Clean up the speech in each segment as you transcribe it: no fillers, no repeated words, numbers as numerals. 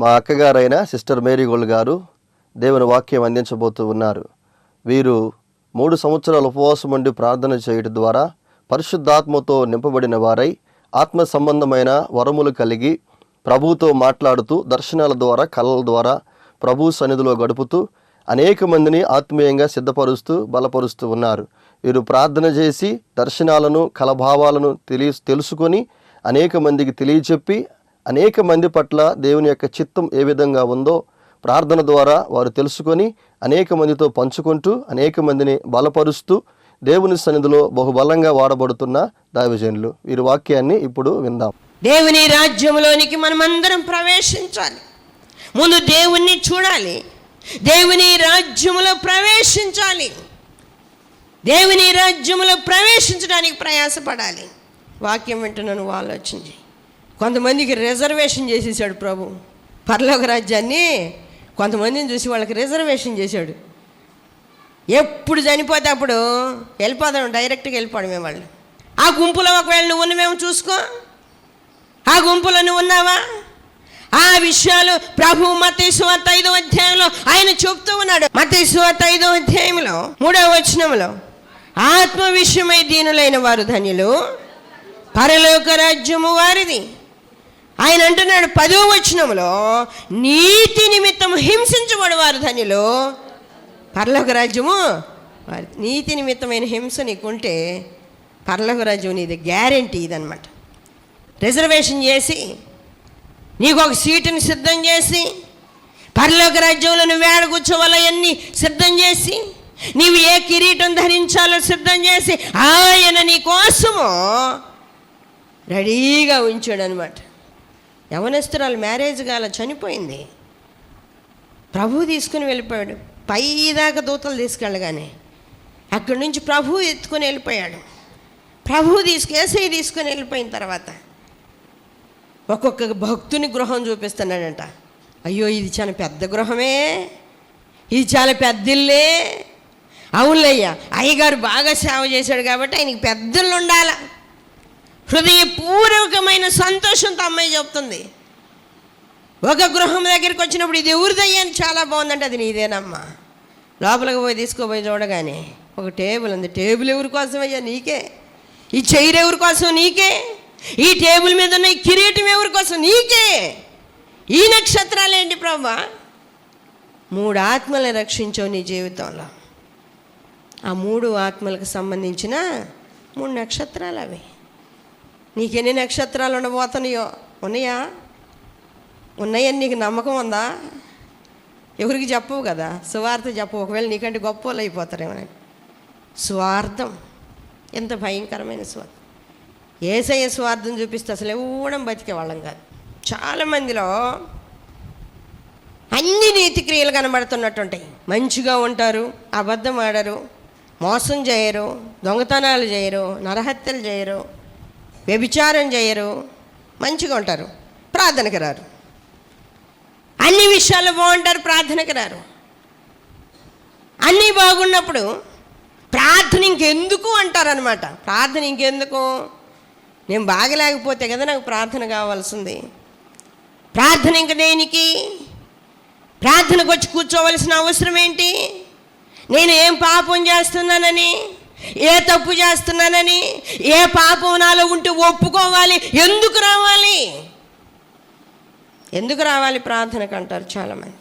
మా అక్కగారైన sister Mary gold గారు దేవుని వాక్యం అందించబోతూ ఉన్నారు. వీరు 3 సంవత్సరాల ఉపవాసం ఉండి ప్రార్థన చేయడం ద్వారా పరిశుద్ధాత్మతో నింపబడిన వారై ఆత్మ సంబంధమైన వరములు కలిగి ప్రభువుతో మాట్లాడుతూ దర్శనాల ద్వారా కళల ద్వారా ప్రభు సన్నిధిలో గడుపుతూ అనేక మందిని ఆత్మీయంగా సిద్ధపరుస్తూ బలపరుస్తూ ఉన్నారు. వీరు ప్రార్థన చేసి దర్శనాలను కలభావాలను తెలుసుకొని అనేక మందికి తెలియచెప్పి అనేక మంది పట్ల దేవుని యొక్క చిత్తం ఏ విధంగా ఉందో ప్రార్థన ద్వారా వారు తెలుసుకొని అనేక మందితో పంచుకుంటూ అనేక మందిని బలపరుస్తూ దేవుని సన్నిధిలో బహుబలంగా వాడబడుతున్న దైవజనులు. వీరి వాక్యాన్ని ఇప్పుడు విందాం. దేవుని రాజ్యంలోనికి మనమందరం ప్రవేశించాలి. ముందు దేవుణ్ణి చూడాలి, దేవుని రాజ్యములో ప్రవేశించాలి. దేవుని రాజ్యములో ప్రవేశించడానికి ప్రయాసపడాలి. వాక్యం వింటున్న నువ్వు ఆలోచించి, కొంతమందికి రిజర్వేషన్ చేసేసాడు ప్రభు. పరలోక రాజ్యాన్ని కొంతమందిని చూసి వాళ్ళకి రిజర్వేషన్ చేశాడు. ఎప్పుడు చనిపోతే అప్పుడు వెళ్ళిపోదాం, డైరెక్ట్గా వెళ్ళిపోవడమే వాళ్ళు. ఆ గుంపులో ఒకవేళ నువ్వు ఉన్నవేమో చూసుకో. ఆ గుంపులో నువ్వు ఉన్నావా? ఆ విషయాలు ప్రభు మత్తయి సువార్త 5వ అధ్యాయంలో ఆయన చెప్తూ ఉన్నాడు. మత్తయి సువార్త 5వ అధ్యాయంలో 3వ వచనంలో, ఆత్మ విషయమై దీనులైన వారు ధన్యులు, పరలోక రాజ్యము వారిది. ఆయన అంటున్నాడు 10వ వచనంలో, నీతి నిమిత్తం హింసించబడు వారు ధన్యులు, పరలోక రాజ్యము వారి. నీతి నిమిత్తమైన హింస నీకుంటే పరలోక రాజ్యం నీది గ్యారెంటీ. ఇదనమాట. రిజర్వేషన్ చేసి నీకు ఒక సీటుని సిద్ధం చేసి పరలోక రాజ్యంలో నువ్వు ఏడ కూర్చోవాలో అన్నీ సిద్ధం చేసి నీవు ఏ కిరీటం ధరించాలో సిద్ధం చేసి ఆయన నీ కోసము రెడీగా ఉంచాడు అనమాట. యవనస్తురాలు మ్యారేజ్ కాల చనిపోయింది. ప్రభు తీసుకుని వెళ్ళిపోయాడు. పైదాకా దూతలు తీసుకెళ్ళగానే అక్కడి నుంచి ప్రభు ఎత్తుకొని వెళ్ళిపోయాడు. ప్రభు ఏసై తీసుకొని వెళ్ళిపోయిన తర్వాత ఒక్కొక్క భక్తుని గృహం చూపిస్తున్నాడంట. అయ్యో, ఇది చాలా పెద్ద గృహమే, ఇది చాలా పెద్ద ఇల్లే. అవునులయ్యా, అయ్యగారు బాగా సేవ చేశాడు కాబట్టి ఆయనకి పెద్దలు ఉండాల. హృదయపూర్వకమైన సంతోషంతో అమ్మాయి చెప్తుంది. ఒక గృహం దగ్గరికి వచ్చినప్పుడు ఇది ఎవరిదయ్యా అని చాలా బాగుందంటే, అది నీదేనమ్మా. లోపలికి పోయి తీసుకోపోయి చూడగానే ఒక టేబుల్ ఉంది. టేబుల్ ఎవరి కోసం అయ్యా? నీకే. ఈ చైర్ ఎవరి కోసం? నీకే. ఈ టేబుల్ మీద ఉన్న ఈ కిరీటం ఎవరి కోసం? నీకే. ఈ నక్షత్రాలు ఏంటి ప్రభా? 3 ఆత్మలను రక్షించావు నీ జీవితంలో. ఆ 3 ఆత్మలకు సంబంధించిన 3 నక్షత్రాలు అవి. నీకెన్ని నక్షత్రాలు ఉండబోతున్నాయో? ఉన్నాయా? ఉన్నాయని నీకు నమ్మకం ఉందా? ఎవరికి చెప్పవు కదా, సువార్త చెప్పవు. ఒకవేళ నీకంటే గొప్ప వాళ్ళు అయిపోతారేమో. స్వార్థం ఎంత భయంకరమైన స్వార్థం. యేసయ్య స్వార్థం చూపిస్తే అసలు ఎవడం బతికే వాళ్ళం కాదు. చాలామందిలో అన్ని నీతి క్రియలు కనబడుతున్నట్టుంటాయి. మంచిగా ఉంటారు, అబద్ధం ఆడరు, మోసం చేయరు, దొంగతనాలు చేయరు, నరహత్యలు చేయరు, వ్యభిచారం చేయరు, మంచిగా ఉంటారు, ప్రార్థనకి రారు. అన్ని విషయాలు బాగుంటారు, ప్రార్థనకి రారు. అన్నీ బాగున్నప్పుడు ప్రార్థన ఇంకెందుకు అంటారనమాట. ప్రార్థన ఇంకెందుకు? నేను బాగలేకపోతే కదా నాకు ప్రార్థన కావాల్సింది. ప్రార్థన ఇంక దేనికి? ప్రార్థనకు వచ్చి కూర్చోవలసిన అవసరం ఏంటి? నేను ఏం పాపం చేస్తున్నానని, ఏ తప్పు చేస్తున్నానని, ఏ పాపం నాలో ఉంటే ఒప్పుకోవాలి. ఎందుకు రావాలి? ఎందుకు రావాలి ప్రార్థనకు అంటారు చాలామంది.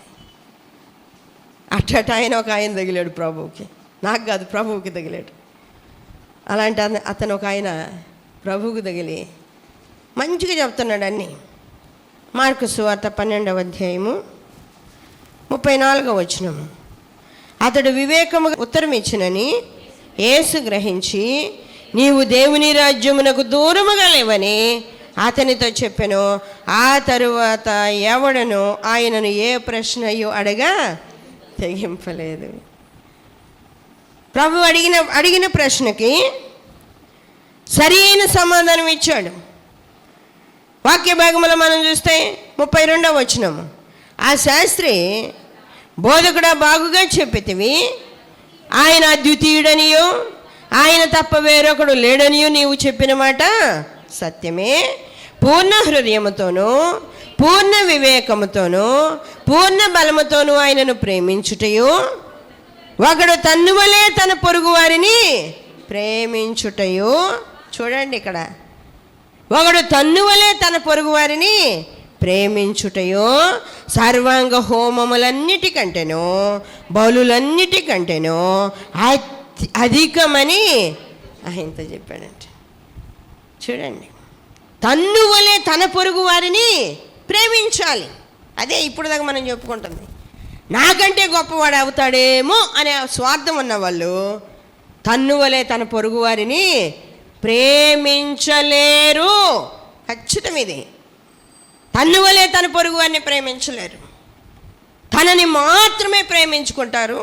అట్ట ఆయన ఒక ఆయన తగిలాడు ప్రభువుకి. నాకు కాదు, ప్రభువుకి తగిలాడు. అలాంటి అతను ఒక ఆయన ప్రభువుకి తగిలి మంచిగా చెప్తున్నాడు అన్నీ. మార్కు సువార్త 12వ అధ్యాయము 34వ వచనము. అతడు వివేకము ఉత్తరం ఇచ్చినని యేసు గ్రహించి, నీవు దేవుని రాజ్యమునకు దూరముగా లేవని అతనితో చెప్పెను. ఆ తరువాత ఎవడను ఆయనను ఏ ప్రశ్నయో అడగా తెగింపలేదు. ప్రభు అడిగిన ప్రశ్నకి సరైన సమాధానం ఇచ్చాడు. వాక్య భాగంలో మనం చూస్తే 32వ వచనము. ఆ శాస్త్రి, బోధకుడా బాగుగా చెప్పితివి, ఆయన ఆయన తప్ప వేరొకడు లేడనియో నీవు చెప్పిన మాట సత్యమే. పూర్ణ హృదయముతోనూ పూర్ణ వివేకముతోనూ పూర్ణ బలముతోనూ ఆయనను ప్రేమించుటయు, ఒకడు తన్ను వలె తన పొరుగు వారిని ప్రేమించుటయు. చూడండి ఇక్కడ, ఒకడు తన్ను వలె తన పొరుగు వారిని ప్రేమించుటయో సర్వాంగ హోమములన్నిటికంటేనో బలులన్నిటికంటేనో అధికమని ఆయనతో చెప్పాడంట. చూడండి, తన్ను వలె తన పొరుగు వారిని ప్రేమించాలి. అదే ఇప్పుడు దాకా మనం చెప్పుకుంటుంది. నాకంటే గొప్పవాడు అవుతాడేమో అనే స్వార్థం ఉన్నవాళ్ళు తన్ను వలె తన పొరుగు వారిని ప్రేమించలేరు. ఖచ్చితం ఇది. తన్ను వలె తన పొరుగు వారిని ప్రేమించలేరు. తనని మాత్రమే ప్రేమించుకుంటారు,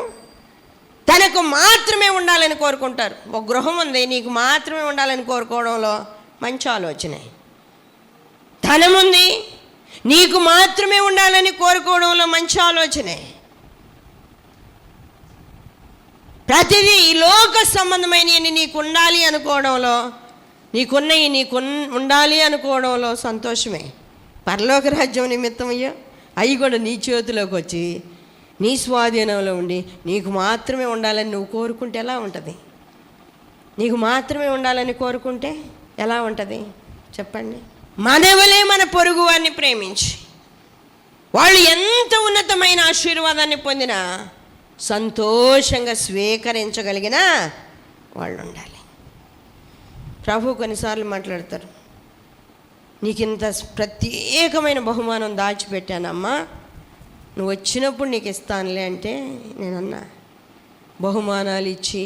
తనకు మాత్రమే ఉండాలని కోరుకుంటారు. ఒక గృహం ఉంది, నీకు మాత్రమే ఉండాలని కోరుకోవడంలో మంచి ఆలోచనే. ధనముంది, నీకు మాత్రమే ఉండాలని కోరుకోవడంలో మంచి ఆలోచనే. ప్రతిదీ ఈ లోక సంబంధమైనవి నీకు ఉండాలి అనుకోవడంలో, నీకున్నవి నీకు ఉండాలి అనుకోవడంలో సంతోషమే. పరలోక రాజ్యం నిమిత్తం అయ్యో అవి కూడా నీ చేతిలోకి వచ్చి నీ స్వాధీనంలో ఉండి నీకు మాత్రమే ఉండాలని నువ్వు కోరుకుంటే ఎలా ఉంటుంది? నీకు మాత్రమే ఉండాలని కోరుకుంటే ఎలా ఉంటుంది చెప్పండి? మనవలే మన పొరుగు వారిని ప్రేమించి వాళ్ళు ఎంత ఉన్నతమైన ఆశీర్వాదాన్ని పొందినా సంతోషంగా స్వీకరించగలిగిన వాళ్ళు ఉండాలి. ప్రభు కొన్నిసార్లు మాట్లాడతారు, నీకు ఇంత ప్రత్యేకమైన బహుమానం దాచిపెట్టానమ్మా, నువ్వు వచ్చినప్పుడు నీకు ఇస్తానులే అంటే నేనన్నా, బహుమానాలు ఇచ్చి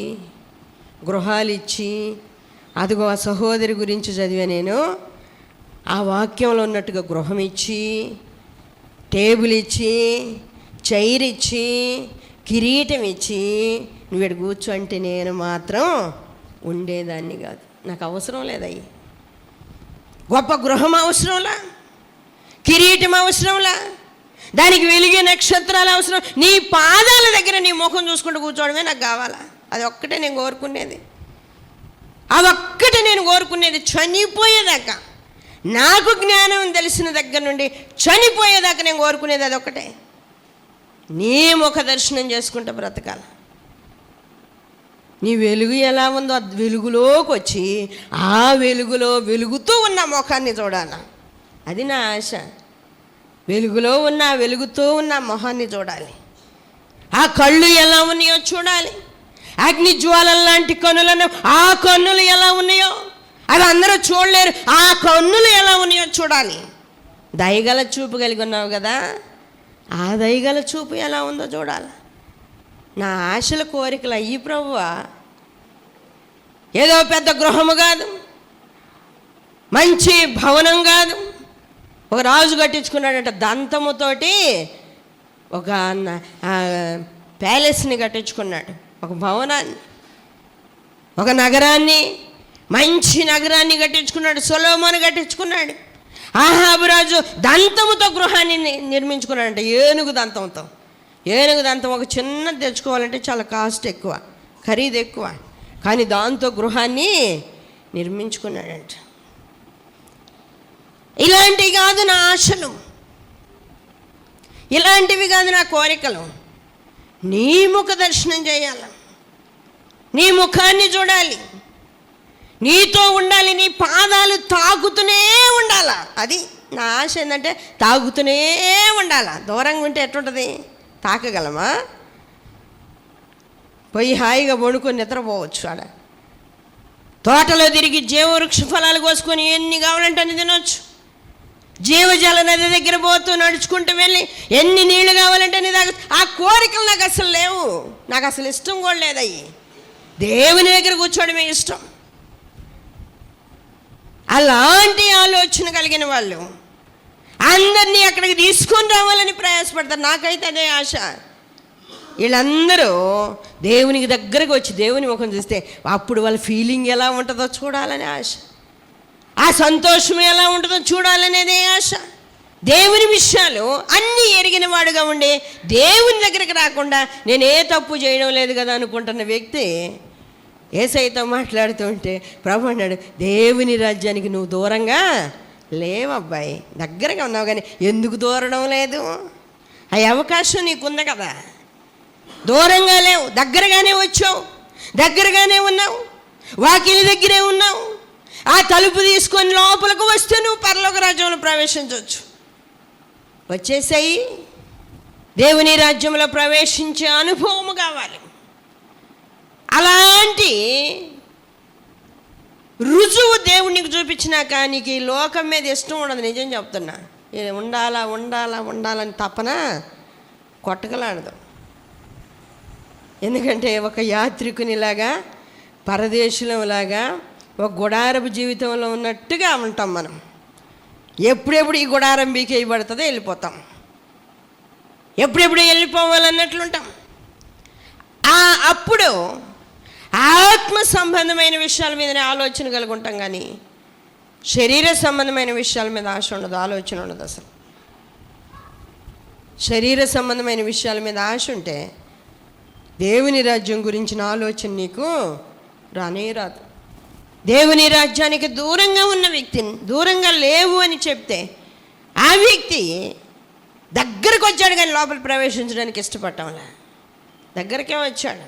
గృహాలు ఇచ్చి, అదిగో ఆ సహోదరి గురించి చదివా నేను, ఆ వాక్యంలో ఉన్నట్టుగా గృహం ఇచ్చి, టేబుల్ ఇచ్చి, చైర్ ఇచ్చి, కిరీటం ఇచ్చి నువ్వు ఇక్కడ కూర్చో అంటే నేను మాత్రం ఉండేదాన్ని కాదు. నాకు అవసరం లేదయ్యి. గొప్ప గృహం అవసరంలా, కిరీటం అవసరంలా, దానికి వెలిగే నక్షత్రాలు అవసరం. నీ పాదాల దగ్గర నీ ముఖం చూసుకుంటూ కూర్చోవడమే నాకు కావాలా. అది ఒక్కటే నేను కోరుకునేది, అదొక్కటే నేను కోరుకునేది. చనిపోయేదాకా, నాకు జ్ఞానం తెలిసిన దగ్గర నుండి చనిపోయేదాకా నేను కోరుకునేది అదొక్కటే. నీ ముఖ దర్శనం చేసుకుంటూ బ్రతకాల. నీ వెలుగు ఎలా ఉందో ఆ వెలుగులోకి వచ్చి ఆ వెలుగులో వెలుగుతూ ఉన్న ముఖాన్ని చూడాల. అది నా ఆశ. వెలుగులో ఉన్న వెలుగుతూ ఉన్న మొహాన్ని చూడాలి. ఆ కళ్ళు ఎలా ఉన్నాయో చూడాలి. అగ్ని జ్వాలల లాంటి కన్నులను, ఆ కన్నులు ఎలా ఉన్నాయో అవి అందరూ చూడలేరు. ఆ కన్నులు ఎలా ఉన్నాయో చూడాలి. దయగల చూపు కలిగి ఉన్నావు కదా, ఆ దయగల చూపు ఎలా ఉందో చూడాలి. నా ఆశల కోరికలు అయ్యి ప్రభువా, ఏదో పెద్ద గృహము కాదు, మంచి భవనం కాదు. ఒక రాజు కట్టించుకున్నాడంట దంతముతోటి ఒక ప్యాలెస్ని కట్టించుకున్నాడు, ఒక భవనాన్ని, ఒక నగరాన్ని, మంచి నగరాన్ని కట్టించుకున్నాడు. సొలొమోను కట్టించుకున్నాడు. ఆహాబు రాజు దంతముతో గృహాన్ని నిర్మించుకున్నాడంట, ఏనుగు దంతంతో. ఏనుగు దంతం ఒక చిన్నది తెచ్చుకోవాలంటే చాలా కాస్ట్ ఎక్కువ, ఖరీదు ఎక్కువ, కానీ దాంతో గృహాన్ని నిర్మించుకున్నాడంట. ఇలాంటివి కాదు నా ఆశలు, ఇలాంటివి కాదు నా కోరికలు. నీ ముఖ దర్శనం చేయాలి, నీ ముఖాన్ని చూడాలి, నీతో ఉండాలి, నీ పాదాలు తాకుతూనే ఉండాల. అది నా ఆశ. ఏంటంటే తాగుతూనే ఉండాల. దూరంగా ఉంటే ఎట్లుంటుంది? తాకగలమా? పోయి హాయిగా వండుకొని నిద్రపోవచ్చు. ఆడ తోటలో తిరిగి జీవవృక్ష ఫలాలు కోసుకొని ఎన్ని కావాలంటే అన్ని తినవచ్చు. జీవజల నది దగ్గర పోతూ నడుచుకుంటూ వెళ్ళి ఎన్ని నీళ్లు కావాలంటే అన్ని తాగ. ఆ కోరికలు నాకు అసలు లేవు, నాకు అసలు ఇష్టం కూడా లేదయ్యి. దేవుని దగ్గర కూర్చోవడమే ఇష్టం. అలాంటి ఆలోచన కలిగిన వాళ్ళు అందరినీ అక్కడికి తీసుకొని రావాలని ప్రయాసపడతారు. నాకైతే అదే ఆశ. వీళ్ళందరూ దేవునికి దగ్గరకు వచ్చి దేవుని ముఖం చూస్తే అప్పుడు వాళ్ళ ఫీలింగ్ ఎలా ఉంటుందో చూడాలనే ఆశ, ఆ సంతోషం ఎలా ఉంటుందో చూడాలనేదే ఆశ. దేవుని విషయాలు అన్నీ ఎరిగిన వాడుగా ఉండి దేవుని దగ్గరికి రాకుండా నేనే తప్పు చేయడం లేదు కదా అనుకుంటున్న వ్యక్తి యేసయ్యతో మాట్లాడుతూ ఉంటే ప్రభు అన్నాడు, దేవుని రాజ్యానికి నువ్వు దూరంగా లేవబ్బాయి, దగ్గరగా ఉన్నావు కానీ ఎందుకు దూరడం లేదు? ఆ అవకాశం నీకుంది కదా. దూరంగా లేవు, దగ్గరగానే వచ్చావు, దగ్గరగానే ఉన్నావు, వాకిలి దగ్గరే ఉన్నావు. ఆ తలుపు తీసుకొని లోపలికి వస్తే నువ్వు పరలోక రాజ్యంలో ప్రవేశించవచ్చు. వచ్చేసాయి. దేవుని రాజ్యంలో ప్రవేశించే అనుభవం కావాలి. అలాంటి రుజువు దేవునికి చూపించినాక నీకు ఈ లోకం మీద ఇష్టం ఉండదు. నిజం చెప్తున్నా, ఉండాలా ఉండాలా ఉండాలని తపన కొట్టకలాడదు. ఎందుకంటే ఒక యాత్రికునిలాగా, పరదేశులంలాగా, ఒక గుడారపు జీవితంలో ఉన్నట్టుగా ఉంటాం మనం. ఎప్పుడెప్పుడు ఈ గుడారం బీకేయబడుతుందో వెళ్ళిపోతాం, ఎప్పుడెప్పుడు వెళ్ళిపోవాలన్నట్లుంటాం. అప్పుడు ఆత్మ సంబంధమైన విషయాల మీదనే ఆలోచన కలిగి ఉంటాం, కానీ శరీర సంబంధమైన విషయాల మీద ఆశ ఉండదు, ఆలోచన ఉండదు. అసలు శరీర సంబంధమైన విషయాల మీద ఆశ ఉంటే దేవుని రాజ్యం గురించిన ఆలోచన నీకు రానే రాదు. దేవుని రాజ్యానికి దూరంగా ఉన్న వ్యక్తిని, దూరంగా లేవు అని చెప్తే ఆ వ్యక్తి దగ్గరకు వచ్చాడు కానీ లోపల ప్రవేశించడానికి ఇష్టపడటంలా. దగ్గరకే వచ్చాడు,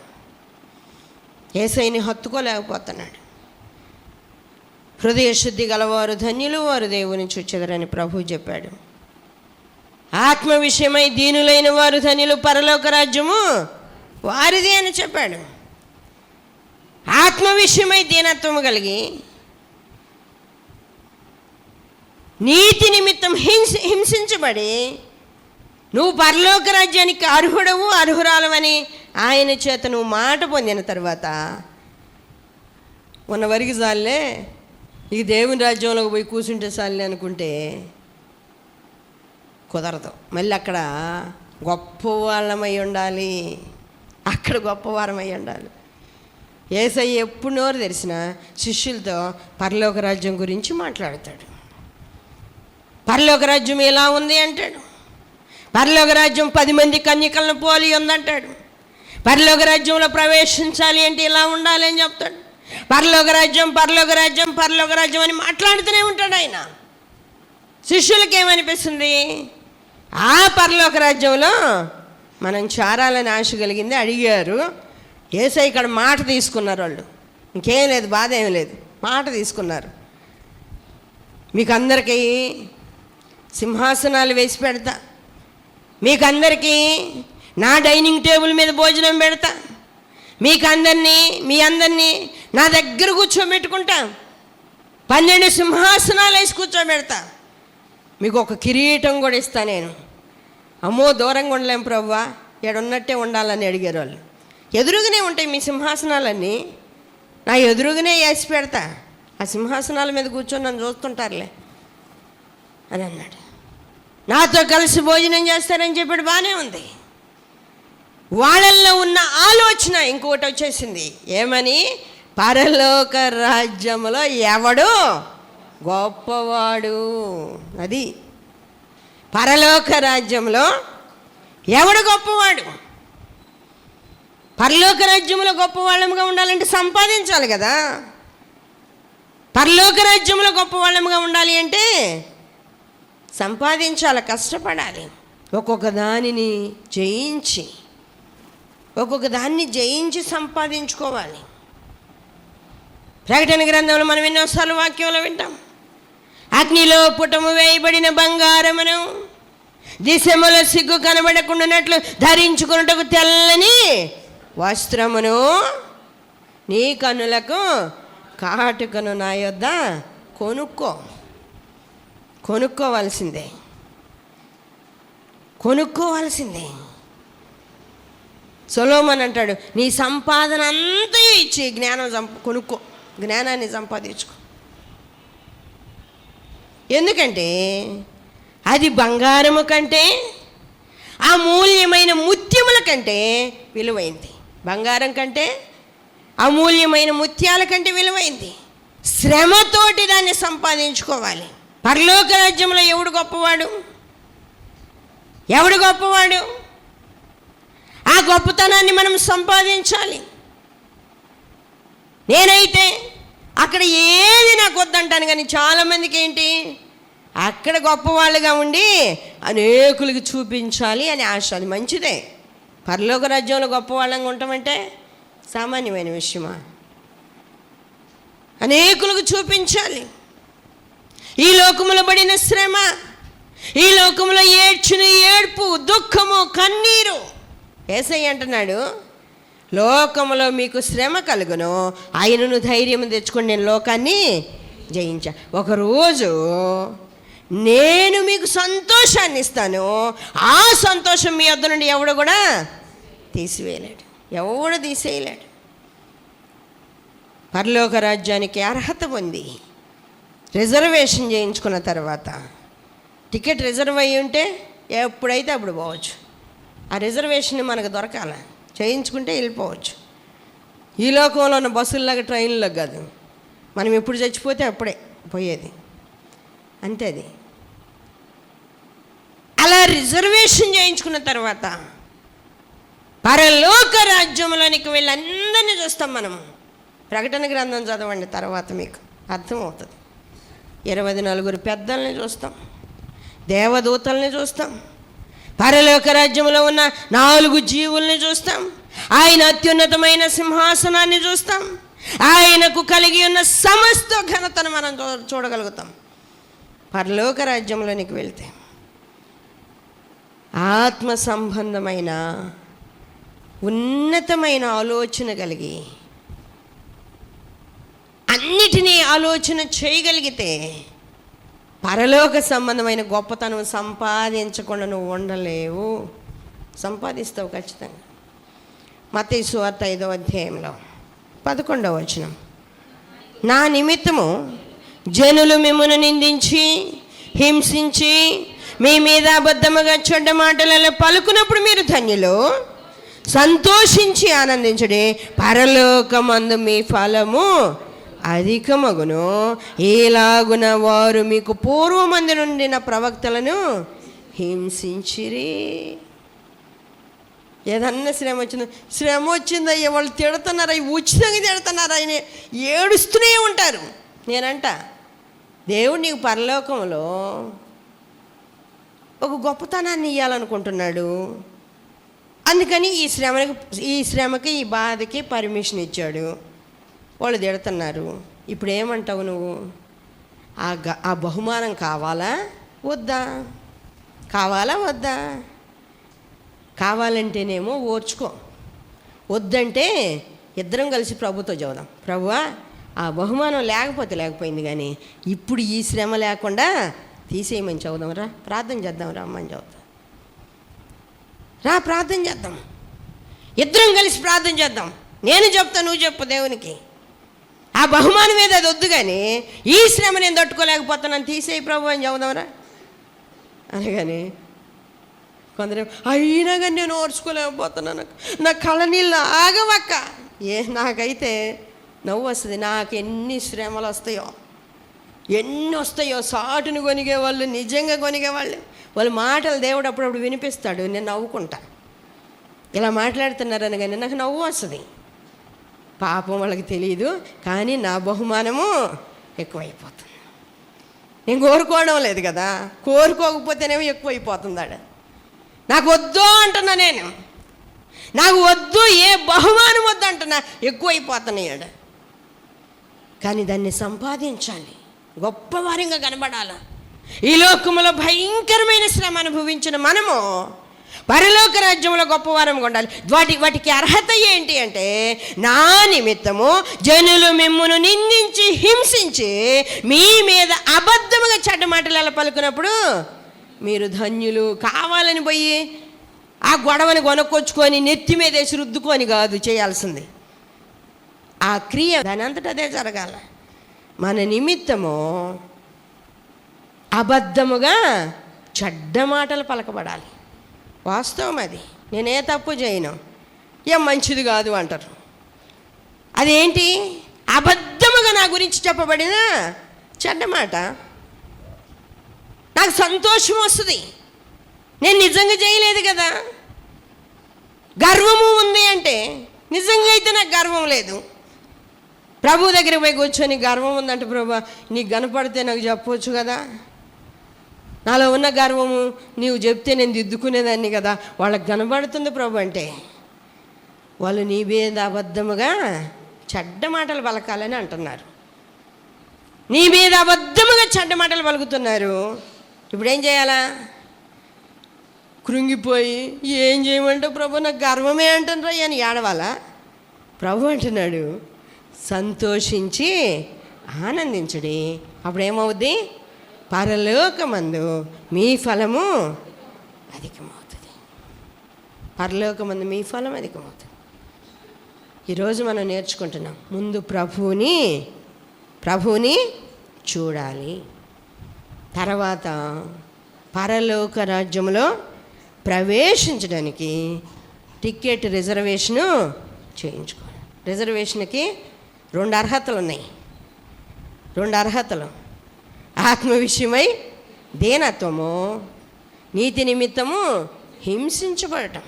యేసయ్యని హత్తుకోలేకపోతున్నాడు. హృదయ శుద్ధి గలవారు ధన్యులు, వారు దేవుని చూచెదరని ప్రభువు చెప్పాడు. ఆత్మ విషయమై దీనులైన వారు ధన్యులు, పరలోక రాజ్యము వారిది అని చెప్పాడు. ఆత్మ విషయమై దీనత్వము కలిగి నీతి నిమిత్తం హింసించబడి నువ్వు పరలోక రాజ్యానికి అర్హుడవు, అర్హురాలవని ఆయన చేత నువ్వు మాట పొందిన తర్వాత ఉన్న వరకు చాలే, ఈ దేవుని రాజ్యంలోకి పోయి కూర్చుంటే చాలే అనుకుంటే కుదరదు. మళ్ళీ అక్కడ గొప్పవాళ్ళమై ఉండాలి, అక్కడ గొప్పవారమై ఉండాలి. యేసయ్య ఎప్పుడు నోరు తెరిచినా శిష్యులతో పరలోక రాజ్యం గురించి మాట్లాడతాడు. పరలోక రాజ్యం ఎలా ఉంది అంటాడు. పరలోక రాజ్యం 10 మంది కన్యకలను పోలి ఉందంటాడు. పరలోక రాజ్యంలో ప్రవేశించాలి అంటే ఇలా ఉండాలి అని చెప్తాడు. పరలోక రాజ్యం, పరలోక రాజ్యం, పరలోక రాజ్యం అని మాట్లాడుతూనే ఉంటాడు ఆయన. శిష్యులకి ఏమనిపిస్తుంది? ఆ పరలోక రాజ్యంలో మనం చేరాలని ఆశ కలిగింది, అడిగారు. యేసయ్య ఇక్కడ మాట తీసుకున్నారు వాళ్ళు. ఇంకేం లేదు, బాధ ఏం లేదు, మాట తీసుకున్నారు. మీకు అందరికీ సింహాసనాలు వేసి పెడతా, మీకు అందరికీ నా డైనింగ్ టేబుల్ మీద భోజనం పెడతా, మీ అందరినీ నా దగ్గర కూర్చోబెట్టుకుంటా, 12 సింహాసనాలు వేసి కూర్చోబెడతా, మీకు ఒక కిరీటం కూడా ఇస్తా నేను. అమ్మో దూరంగా ఉండలేం ప్రభువా, ఎడున్నట్టే ఉండాలని అడిగారు వాళ్ళు. ఎదురుగానే ఉంటాయి మీ సింహాసనాలన్నీ, నా ఎదురుగానే వేసి పెడతా, ఆ సింహాసనాల మీద కూర్చొని నన్ను చూస్తుంటారులే అని అన్నాడు. నాతో కలిసి భోజనం చేస్తారని చెప్పాడు, బాగానే ఉంది. వాళ్ళల్లో ఉన్న ఆలోచన ఇంకొకటి వచ్చేసింది, ఏమని? పరలోక రాజ్యంలో ఎవడు గొప్పవాడు. అది పరలోక రాజ్యంలో ఎవడు గొప్పవాడు. పరలోక రాజ్యంలో గొప్పవాళ్ళముగా ఉండాలంటే సంపాదించాలి కదా. పరలోక రాజ్యంలో గొప్పవాళ్ళముగా ఉండాలి అంటే సంపాదించాలి, కష్టపడాలి. ఒక్కొక్క దానిని జయించి సంపాదించుకోవాలి. ప్రకటన గ్రంథంలో మనం ఎన్నోసార్లు వాక్యంలో వింటాం, అగ్నిలో పుటము వేయబడిన బంగారమును దిశములో సిగ్గు కనబడకుండానట్లు ధరించుకున్నటకు తెల్లని వస్త్రమును నీ కన్నులకు కాటుకను నా యొద్ద కొనుక్కోవాల్సిందే. సొలొమోను అంటాడు, నీ సంపాదన అంతా ఇచ్చి జ్ఞానాన్ని సంపాదించుకో. ఎందుకంటే అది బంగారము కంటే, అమూల్యమైన ముత్యముల కంటే విలువైంది. బంగారం కంటే, అమూల్యమైన ముత్యాల కంటే విలువైంది. శ్రమతోటి దాన్ని సంపాదించుకోవాలి. పరలోక రాజ్యంలో ఎవడు గొప్పవాడు? ఆ గొప్పతనాన్ని మనం సంపాదించాలి. నేనైతే అక్కడ ఏది నాకు వద్దంటాను, కానీ చాలామందికి ఏంటి, అక్కడ గొప్పవాళ్ళుగా ఉండి అనేకులకి చూపించాలి అని ఆశ. అది మంచిదే. పరలోక రాజ్యంలో గొప్పవాళ్ళంగా ఉంటామంటే సామాన్యమైన విషయమా? అనేకులకు చూపించాలి. ఈ లోకములో పడిన శ్రమ, ఈ లోకంలో ఏడ్చిన ఏడ్పు, దుఃఖము, కన్నీరు. యేసయ్య అంటున్నాడు, లోకములో మీకు శ్రమ కలుగును, ఆయనను ధైర్యం తెచ్చుకొని నేను లోకాన్ని జయించా. ఒకరోజు నేను మీకు సంతోషాన్ని ఇస్తాను, ఆ సంతోషం మీ వద్ద నుండి ఎవడు కూడా తీసివేయలేడు, ఎవడు తీసేయలేడు. పరలోక రాజ్యానికి అర్హత ఉంది. రిజర్వేషన్ చేయించుకున్న తర్వాత, టికెట్ రిజర్వ్ అయ్యి ఉంటే ఎప్పుడైతే అప్పుడు పోవచ్చు. ఆ రిజర్వేషన్ మనకు దొరకాల, చేయించుకుంటే వెళ్ళిపోవచ్చు. ఈ లోకంలో ఉన్న బస్సుల్లాగా ట్రైన్లకు కాదు, మనం ఎప్పుడు చచ్చిపోతే అప్పుడే పోయేది, అంతే. అది అలా రిజర్వేషన్ చేయించుకున్న తర్వాత పరలోక రాజ్యంలోనికి వెళ్ళి అందరినీ చూస్తాం మనము. ప్రకటన గ్రంథం చదవండి, తర్వాత మీకు అర్థమవుతుంది. 24 పెద్దల్ని చూస్తాం, దేవదూతల్ని చూస్తాం, పరలోక రాజ్యంలో ఉన్న 4 జీవుల్ని చూస్తాం, ఆయన అత్యున్నతమైన సింహాసనాన్ని చూస్తాం, ఆయనకు కలిగి ఉన్న సమస్త ఘనతను మనం చూడగలుగుతాం. పరలోక రాజ్యంలోనికి వెళ్తే ఆత్మ సంబంధమైన ఉన్నతమైన ఆలోచన కలిగి అన్నిటినీ ఆలోచన చేయగలిగితే పరలోక సంబంధమైన గొప్పతనం సంపాదించకుండా నువ్వు ఉండలేవు. సంపాదిస్తావు ఖచ్చితంగా. మత్తయి సువార్త 5వ అధ్యాయంలో 11వ వచనం, నా నిమిత్తము జనులు మిమ్మును నిందించి హింసించి మీ మీద అబద్ధముగా చెడ్డ మాటలలో పలుకున్నప్పుడు మీరు ధన్యులు, సంతోషించి ఆనందించుడి, పరలోకమందు మీ ఫలము అధికమగును. ఏలాగున వారు మీకు పూర్వమంది నుండిన ప్రవక్తలను హింసించిరి. ఏదన్నా శ్రమ వచ్చిందయ్యా, వాళ్ళు తిడుతున్నారు, అవి ఉచితంగా తిడుతున్నారు, ఆయన ఏడుస్తూనే ఉంటారు. నేనంట, దేవుడు నీకు పరలోకంలో ఒక గొప్పతనాన్ని ఇవ్వాలనుకుంటున్నాడు, అందుకని ఈ శ్రమకి ఈ బాధకి పర్మిషన్ ఇచ్చాడు. వాళ్ళు తిడుతున్నారు, ఇప్పుడు ఏమంటావు నువ్వు? ఆ బహుమానం కావాలా వద్దా? కావాలా వద్దా? కావాలంటేనేమో ఓర్చుకో, వద్దంటే ఇద్దరం కలిసి ప్రభుతో చెబుదాం, ప్రభువా ఆ బహుమానం లేకపోయింది, కానీ ఇప్పుడు ఈ శ్రమ లేకుండా తీసేయమని చెబుదాం, రా ప్రార్థన చేద్దాం, రమ్మని చెబుతాం. రా ప్రార్థన చేద్దాం, ఇద్దరం కలిసి ప్రార్థన చేద్దాం. నేను చెప్తా, నువ్వు చెప్పు దేవునికి. ఆ బహుమానం మీద అది వద్దు, కానీ ఈ శ్రమ నేను తట్టుకోలేకపోతున్నాను, తీసేయి ప్రభు అని చెబుదాంరా అనగాని కొందరు, అయినా కానీ నేను ఓర్చుకోలేకపోతున్నాను, నా కళ్ళ నీళ్ళు ఆగవక్క. నాకైతే నవ్వు వస్తుంది. నాకు ఎన్ని శ్రమలు వస్తాయో, ఎన్ని వస్తాయో. సాటును కొనిగేవాళ్ళు, నిజంగా కొనిగేవాళ్ళు, వాళ్ళ మాటలు దేవుడు అప్పుడప్పుడు వినిపిస్తాడు, నేను నవ్వుకుంటా. ఇలా మాట్లాడుతున్నారని కానీ నాకు నవ్వు వస్తుంది. పాపం వాళ్ళకి తెలియదు, కానీ నా బహుమానము ఎక్కువైపోతుంది. నేను కోరుకోవడం లేదు కదా, కోరుకోకపోతేనేమో ఎక్కువైపోతుందాడ. నాకు వద్దు అంటున్నా, నేను నాకు వద్దు, ఏ బహుమానం వద్దు అంటున్నా, ఎక్కువైపోతున్నాయాడ. కానీ దాన్ని సంపాదించాలి, గొప్పవారిగా కనబడాల. ఈ లోకములో భయంకరమైన శ్రమ అనుభవించిన మనము పరలోక రాజ్యంలో గొప్పవారం ఉండాలి. వాటికి అర్హత ఏంటి అంటే, నా నిమిత్తము జనులు మిమ్మును నిందించి హింసించి మీ మీద అబద్ధముగా చెడ్డ మాటలు అలా పలుకున్నప్పుడు మీరు ధన్యులు. కావాలని పోయి ఆ గొడవని కొనుక్కొచ్చుకొని నెత్తి మీద వేసి రుద్దుకొని కాదు చేయాల్సింది. ఆ క్రియ దాని అంతటా అదే జరగాల. మన నిమిత్తము అబద్ధముగా చెడ్డ మాటలు పలకబడాలి. వాస్తవం అది, నేనే తప్పు చేయను, ఏం మంచిది కాదు అంటారు. అదేంటి? అబద్ధముగా నా గురించి చెప్పబడిన చెడ్డ మాట. నాకు సంతోషం వస్తుంది, నేను నిజంగా చేయలేదు కదా. గర్వము ఉంది అంటే, నిజంగా అయితే నాకు గర్వం లేదు. ప్రభు దగ్గర పోయి కూర్చొని గర్వం ఉందంటే, ప్రభు నీకు కనపడితే నాకు చెప్పవచ్చు కదా, నాలో ఉన్న గర్వము నీవు చెప్తే నేను దిద్దుకునేదాన్ని కదా, వాళ్ళకి కనబడుతుంది ప్రభు అంటే వాళ్ళు నీ మీద అబద్ధముగా చెడ్డ మాటలు పలకాలని అంటున్నారు. నీ మీద అబద్ధముగా చెడ్డ మాటలు పలుకుతున్నారు. ఇప్పుడు ఏం చేయాలా? కృంగిపోయి ఏం చేయమంటే ప్రభు నాకు గర్వమే అంటున్నారా అని ఏడవాలా? ప్రభు అంటున్నాడు సంతోషించి ఆనందించుడి, అప్పుడేమవుద్ది? పరలోకమందు మీ ఫలము అధికమవుతుంది. పరలోకమందు మీ ఫలం అధికమవుతుంది. ఈరోజు మనం నేర్చుకుంటున్నాం, ముందు ప్రభువుని చూడాలి, తర్వాత పరలోక రాజ్యంలో ప్రవేశించడానికి టికెట్ రిజర్వేషను చేయించుకోవాలి. రిజర్వేషన్కి 2 అర్హతలు ఉన్నాయి. 2 అర్హతలు: ఆత్మ విషయమై దీనత్వము, నీతి నిమిత్తము హింసించబడటం.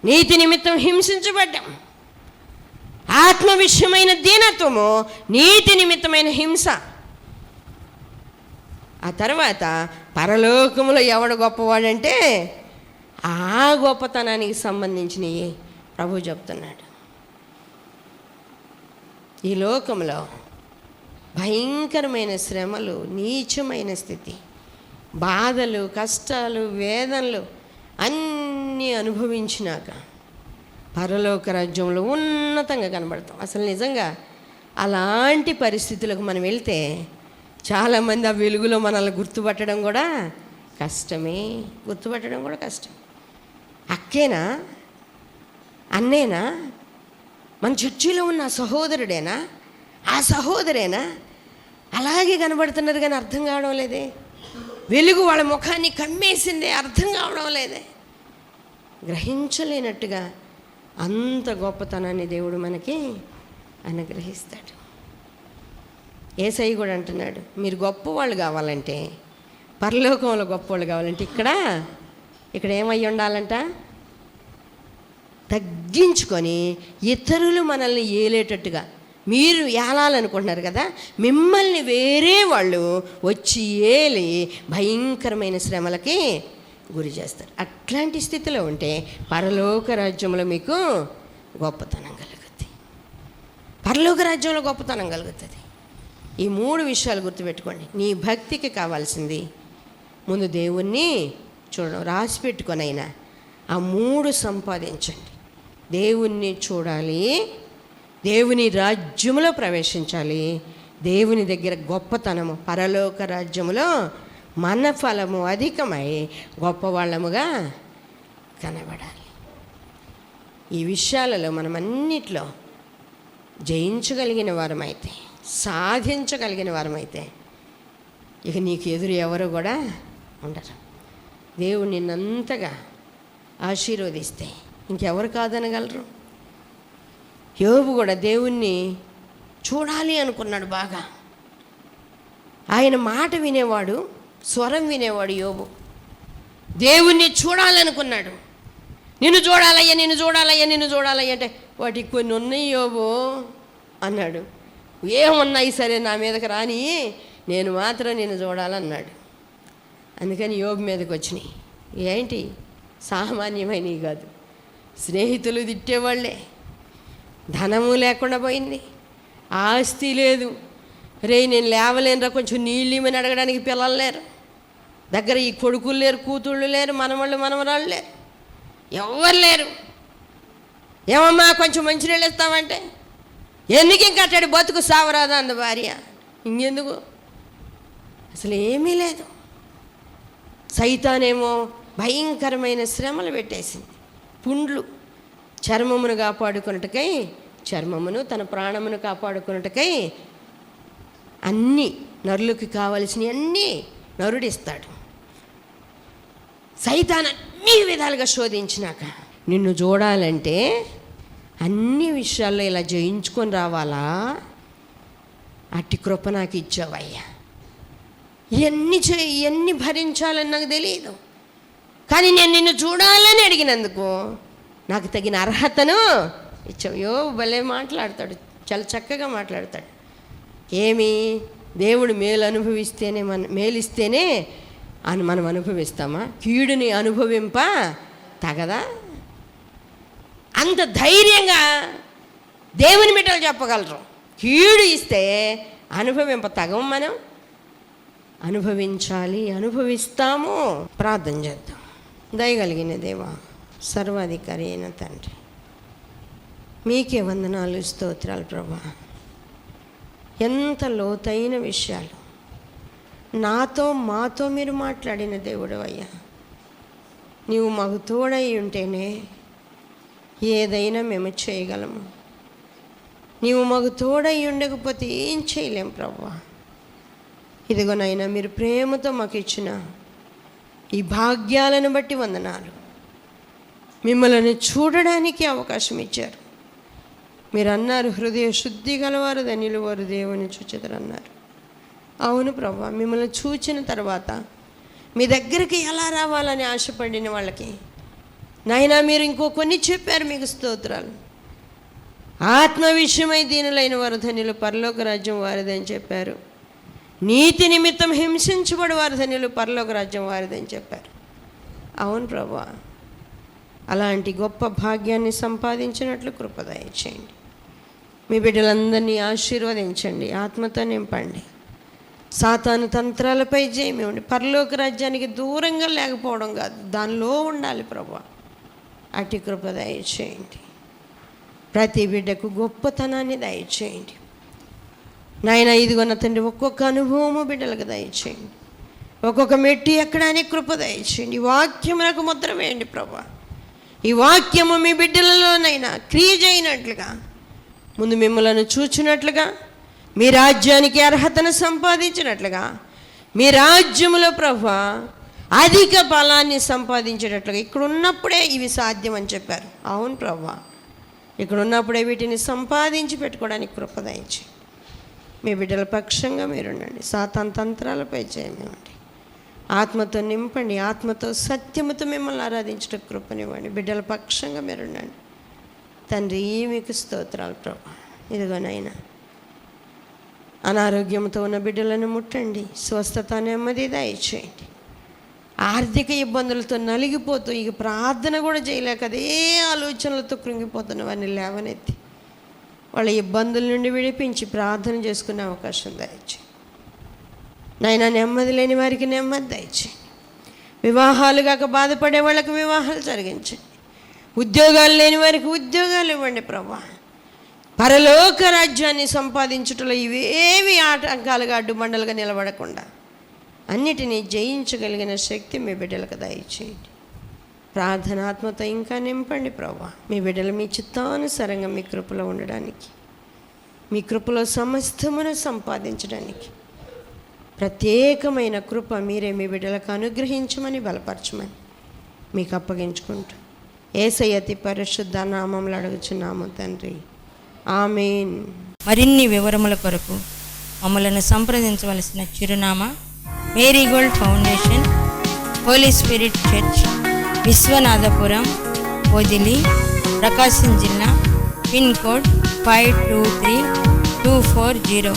నీతి నిమిత్తం హింసించబడ్డం, ఆత్మ విషయమైన దీనత్వము, నీతి నిమిత్తమైన హింస. ఆ తర్వాత పరలోకములో ఎవడు గొప్పవాడంటే ఆ గొప్పతనానికి సంబంధించినవి ప్రభు చెప్తున్నాడు. ఈ లోకంలో భయంకరమైన శ్రమలు, నీచమైన స్థితి, బాధలు, కష్టాలు, వేదనలు అన్నీ అనుభవించినాక పరలోక రాజ్యంలో ఉన్నతంగా కనబడతాం. అసలు నిజంగా అలాంటి పరిస్థితులకు మనం వెళ్తే చాలామంది ఆ వెలుగులో మనల్ని గుర్తుపట్టడం కూడా కష్టమే. గుర్తుపట్టడం కూడా కష్టం. అక్కేనా, అన్నేనా, మన చర్చిలో ఉన్న సహోదరుడేనా, ఆ సహోదరేనా, అలాగే కనబడుతున్నారు కానీ అర్థం కావడం లేదే. వెలుగు వాళ్ళ ముఖాన్ని కమ్మేసిందే, అర్థం కావడం లేదే. గ్రహించలేనట్టుగా అంత గొప్పతనాన్ని దేవుడు మనకి అనుగ్రహిస్తాడు. యేసయ్య కూడా అంటున్నాడు, మీరు గొప్పవాళ్ళు కావాలంటే, పరలోకంలో గొప్పవాళ్ళు కావాలంటే ఇక్కడ ఏమై ఉండాలంట? తగ్గించుకొని ఇతరులు మనల్ని ఏలేటట్టుగా. మీరు ఏలాలనుకుంటున్నారు కదా, మిమ్మల్ని వేరే వాళ్ళు వచ్చి ఏలి భయంకరమైన శ్రమలకి గురి చేస్తారు. అట్లాంటి స్థితిలో ఉంటే పరలోక రాజ్యంలో మీకు గొప్పతనం కలుగుతుంది. పరలోక రాజ్యంలో గొప్పతనం కలుగుతుంది. ఈ 3 విషయాలు గుర్తుపెట్టుకోండి. నీ భక్తికి కావాల్సింది ముందు దేవుణ్ణి చూడడం, రాసి పెట్టుకొనైనా ఆ 3 సంపాదించండి. దేవుణ్ణి చూడాలి, దేవుని రాజ్యములో ప్రవేశించాలి, దేవుని దగ్గర గొప్పతనము, పరలోక రాజ్యములో మన ఫలము అధికమై గొప్పవాళ్ళముగా కనబడాలి. ఈ విషయాలలో మనం అన్నిట్లో జయించగలిగిన వారమైతే, సాధించగలిగిన వారమైతే ఇక నీకు ఎదురు ఎవరు కూడా ఉండరు. దేవుడు నిన్నంతగా ఆశీర్వదిస్తే ఇంకెవరు కాదనగలరు? యోబు కూడా దేవుణ్ణి చూడాలి అనుకున్నాడు బాగా. ఆయన మాట వినేవాడు, స్వరం వినేవాడు యోబు. దేవుణ్ణి చూడాలనుకున్నాడు. నిన్ను చూడాలయ్యా, నిన్ను చూడాలయ్యా, నిన్ను చూడాలయ్యా అంటే వాటికి కొన్ని ఉన్నాయి యోబు అన్నాడు. ఏమున్నాయి సరే నా మీదకి రాని, నేను మాత్రం నిన్ను చూడాలన్నాడు. అందుకని యోబు మీదకి వచ్చినాయి. ఏంటి సామాన్యమైనవి కాదు, స్నేహితులు తిట్టేవాళ్ళే, ధనము లేకుండా పోయింది, ఆస్తి లేదు, రే నేను లేవలేనురా కొంచెం నీళ్ళు ఇమ్మని అడగడానికి పిల్లలు లేరు, దగ్గర ఈ కొడుకులు లేరు, కూతుళ్ళు లేరు, మనవాళ్ళు మనవరాళ్ళు లేరు, ఎవరు లేరు. ఏమమ్మా కొంచెం మంచినీళ్ళు ఇస్తామంటే ఎందుకు ఇంకట్టాడు బతుకు సావరాదా అంద భార్య. ఇంకెందుకు, అసలు ఏమీ లేదు. సైతానేమో భయంకరమైన శ్రమలు పెట్టేసింది. పుండ్లు, చర్మమును కాపాడుకున్నట్టుకై చర్మమును, తన ప్రాణమును కాపాడుకున్నట్టుకై అన్నీ నరులకు కావలసినవి అన్నీ నరుడిస్తాడు. సైతాన్ అన్ని విధాలుగా శోధించినాక నిన్ను చూడాలంటే అన్ని విషయాల్లో ఇలా జయించుకొని రావాలా, అట్టి కృప నాకు ఇచ్చావయ్యా. ఇవన్నీ భరించాలని నాకు తెలియదు, కానీ నేను నిన్ను చూడాలని అడిగినందుకు నాకు తగిన అర్హతను ఇచ్చావు. యోబు భలే మాట్లాడతాడు, చాలా చక్కగా మాట్లాడతాడు. ఏమి దేవుడు మేలు అనుభవిస్తేనే మేలిస్తేనే అని మనం అనుభవిస్తామా? కీడుని అనుభవింప తగదా? అంత ధైర్యంగా దేవుని బిడ్డలు చెప్పగలరు. కీడు ఇస్తే అనుభవింప తగం, మనం అనుభవించాలి, అనుభవిస్తాము. ప్రార్థన చేద్దాం. దయగలిగిన దేవా, సర్వాధికారి అయిన తండ్రి, మీకే వందనాలు, స్తోత్రాలు ప్రభా. ఎంత లోతైన విషయాలు నాతో మాతో మీరు మాట్లాడిన దేవుడు అయ్యా. నీవు మాకు తోడై ఉంటేనే ఏదైనా మేము చేయగలము. నీవు మాకు తోడై ఉండకపోతే ఏం చేయలేం ప్రభా. ఇదిగోనైనా మీరు ప్రేమతో మాకు ఇచ్చిన ఈ భాగ్యాలను బట్టి వందనాలు. మిమ్మల్ని చూడడానికి అవకాశం ఇచ్చారు. మీరు అన్నారు, హృదయ శుద్ధి గలవారు ధన్యులు, వారు దేవుని చూచెదరు అన్నారు. అవును ప్రభా, మిమ్మల్ని చూచిన తర్వాత మీ దగ్గరికి ఎలా రావాలని ఆశపడిన వాళ్ళకి నాయనా మీరు ఇంకో కొన్ని చెప్పారు. మీకు స్తోత్రాలు. ఆత్మ విషయమై దీనులైన వారు ధన్యులు, పరలోక రాజ్యం వారిదని చెప్పారు. నీతి నిమిత్తం హింసించబడి వారు ధన్యులు, పరలోక రాజ్యం వారిదని చెప్పారు. అవును ప్రభా, అలాంటి గొప్ప భాగ్యాన్ని సంపాదించినట్లు కృప దయచేయండి. మీ బిడ్డలందరినీ ఆశీర్వదించండి, ఆత్మతో నింపండి. సాతాను తంత్రాలపై జయమివ్వండి. పరలోక రాజ్యానికి దూరంగా లేకపోవడం కాదు, దానిలో ఉండాలి ప్రభా. అటు కృప దయచేయండి. ప్రతి బిడ్డకు గొప్పతనాన్ని దయచేయండి నాయన. ఇదిగోన్న తండ్రి, ఒక్కొక్క అనుభవము బిడ్డలకు దయచేయండి. ఒక్కొక్క మెట్టు ఎక్కడానికి కృప దయచేయండి. ఈ వాక్యమునకు ముద్ర వేయండి ప్రభా. ఈ వాక్యము మీ బిడ్డలలోనైనా క్రియ చేయనట్లుగా, ముందు మిమ్మల్ని చూచినట్లుగా, మీ రాజ్యానికి అర్హతను సంపాదించినట్లుగా, మీ రాజ్యములో ప్రభా అధిక బలాన్ని సంపాదించేటట్లుగా ఇక్కడ ఉన్నప్పుడే ఇవి సాధ్యం అని చెప్పారు. అవును ప్రభా, ఇక్కడ ఉన్నప్పుడే వీటిని సంపాదించి పెట్టుకోవడానికి కృప దయచేయండి. మీ బిడ్డల పక్షంగా మీరుండండి. సాతాను తంత్రాలపై జయమివ్వండి. ఆత్మతో నింపండి. ఆత్మతో సత్యముతో మిమ్మల్ని ఆరాధించడం కృపనివ్వండి. బిడ్డల పక్షంగా మీరుండండి తండ్రి. మీకు స్తోత్రాలు ప్రభా. ఇదిగోనైనా అనారోగ్యంతో ఉన్న బిడ్డలను ముట్టండి. స్వస్థత, నెమ్మది దయచేయండి. ఆర్థిక ఇబ్బందులతో నలిగిపోతూ ఇక ప్రార్థన కూడా చేయలేక అదే ఆలోచనలతో కృంగిపోతున్న వారిని లేవనెత్తి వాళ్ళ ఇబ్బందుల నుండి విడిపించి ప్రార్థన చేసుకునే అవకాశం దయచేయండి నాయనా. నెమ్మది లేని వారికి నెమ్మది దయచేయండి. వివాహాలు కాక బాధపడే వాళ్ళకి వివాహాలు జరిగించండి. ఉద్యోగాలు లేని వారికి ఉద్యోగాలు ఇవ్వండి ప్రభా. పరలోక రాజ్యాన్ని సంపాదించుటలో ఇవేవి ఆటంకాలుగా అడ్డుబండలుగా నిలబడకుండా అన్నిటినీ జయించగలిగిన శక్తి మీ బిడ్డలకు దయచేయండి. ప్రార్థనాత్మతో ఇంకా నింపండి ప్రభా. మీ బిడ్డలు మీ చిత్తానుసారంగా మీ కృపలో ఉండడానికి, మీ కృపలో సమస్తమును సంపాదించడానికి ప్రత్యేకమైన కృప మీరే మీ బిడ్డలకు అనుగ్రహించమని, బలపరచమని మీకు అప్పగించుకుంటూ యేసయ్య అతి పరిశుద్ధ నామములో అడుగుచున్నాము తండ్రి, ఆమేన్. మరిన్ని వివరముల కొరకు మమ్మలను సంప్రదించవలసిన చిరునామా Marigold Foundation, Holy Spirit Church, Vishwanathapuram, Podili, Prakasam జిల్లా, పిన్ కోడ్ 523240.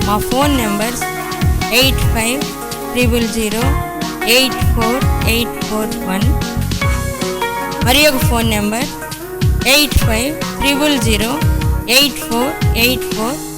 మా ఫోన్ నెంబర్స్ 8500084841 మరి ఒక ఫోన్ నెంబర్ 8500084844.